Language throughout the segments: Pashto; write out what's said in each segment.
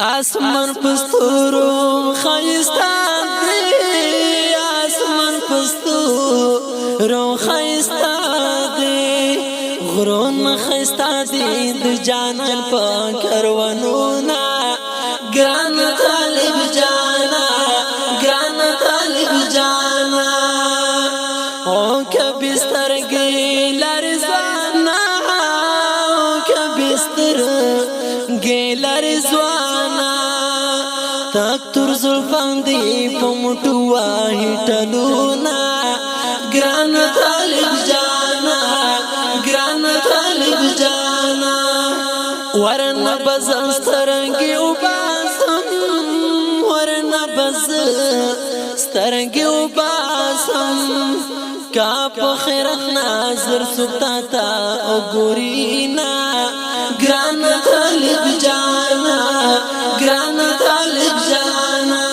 آسمان پستورو خیستا دی، آسمان پستورو خیستا دی، غرون مخیستا دی د جانان پا کروانونا گران طالب جانا، گران طالب جانا او کبستر گیلر زوانا، او کبستر گیلر زوانا تک تر زلفان دی پمٹو واہی ٹلونا گران طالب جانا، گران طالب جانا ورن بزن سترنگی وباسم، ورن بزن سترنگی وباسم کاپ خیرت ناظر سکتا تا او گورینا گران طالب جانا، گران طالب جانا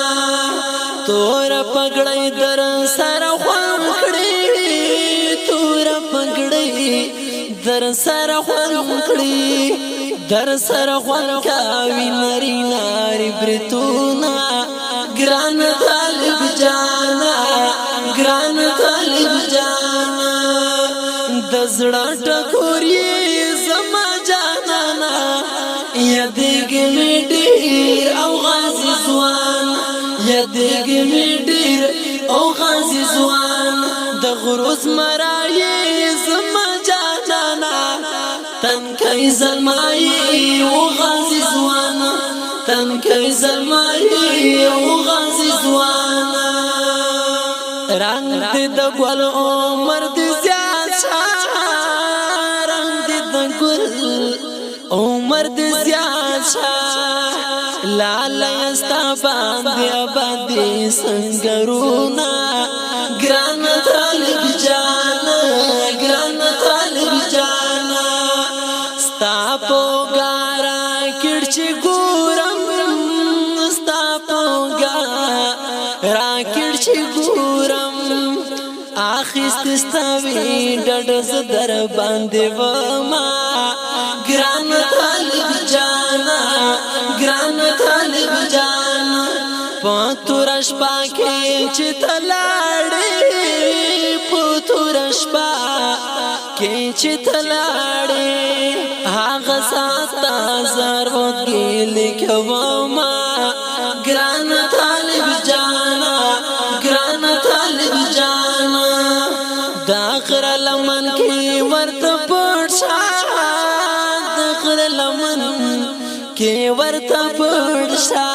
تور پگڑی در سر خوان کڑی، تور پگڑی در سر خوان کڑی در سر خوان کاوی نری ناری برتونا گران طالب جانا، گران طالب جانا دزڑا ٹکوری زما جانانا یادگ می ډیر او غازی زوان، یادگ می ډیر او غازی زوان د غروز مرای زما جانانا تنکی زلمای او غازی زوان، تنکی زلمای او غازی زوان رنگ دی د ګل عمر دی زیات شا، رنگ دی د ګل عمر دی زیات شا لالا استا باندې آبادی سنگرونا گران طالب جانا، گران طالب جانا ستا پوگارا کڑچی گورم، ستا پوگارا کڑچی گورم آخیست استاوی ڈڈز در باندې وما گران طالب جانا، گران طالب جانا پتورش پاکی چتلاڑی، پتورش پاکی چتلاڑی آغا ساتا زرود گیلی کوما گران طالب جانا، گران طالب جانا داخر لمن کی ورت پڑشا، داخر لمن کی ورت پڑشا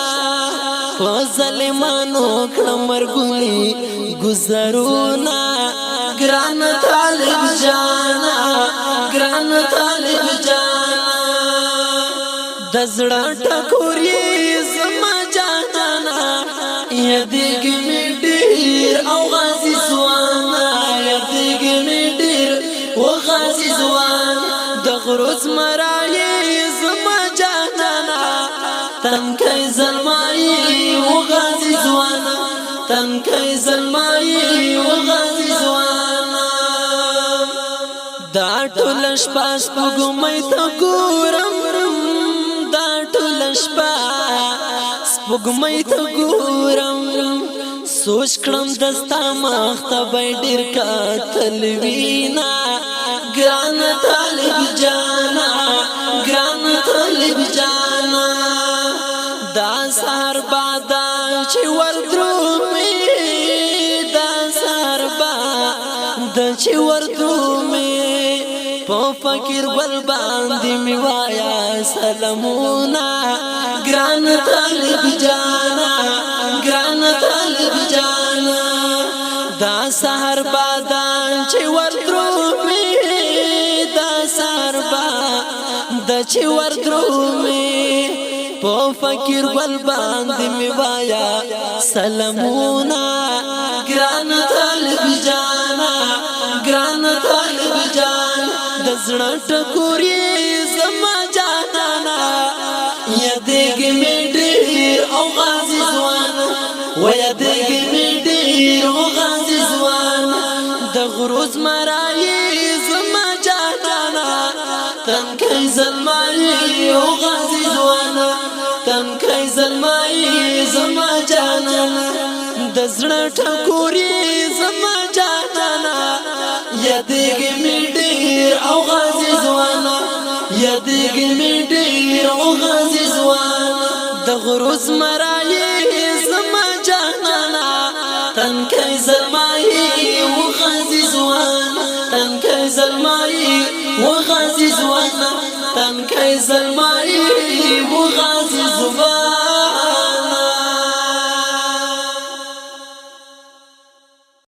ظالمانو کړمر ګلی گزرونا گران طالب جانا، گران طالب جانا دزړه ټکوري زما جانانا یادګ می ډیر او غازی زوان، یادګ می ډیر او غازی زوان د غروز مرای زما جانانا تنکی زلمای او غازی زوان، تنکی زلمای او غازی زوان دا ټول شپه سپوږمۍ ته ګورم، دا ټول شپه سپوږمۍ ته ګورم سوچ کړم دستا مخ ته به ډیر کتل وینا ګران طالب جانا، ګران طالب جانا دا سهار بادا چې وردرومي، دا سهار بادا چې وردرومي په فکر بل باندې می وایا سلامونا ګران طالب جانا، ګران طالب جانا دا سهار بادا چې وردرومي، دا سهار بادا چې وردرومي په فکر بل باندې می وایا سلامونا ګران طالب جانا، ګران طالب جان دزړه ټکوري زما جانانا یادګ می ډیر او غازی زوان، و یادګ می ډیر او غازی زوان د غروز مرای زما جانانا تنکی زلمای او غازی زوانا تنکای زلمای زما جانانا د زړه ټکوري زما جانانا یادېږي مې ډېر او غازي ځوانا یادېږي مې ډېر او غازي ځوانا د غرو زمرایې زما جانانا تنکای زلمای و غازي ځوانا تنکای زلمای و غازي ځوانا تنکای زلمای و غازي ځوانا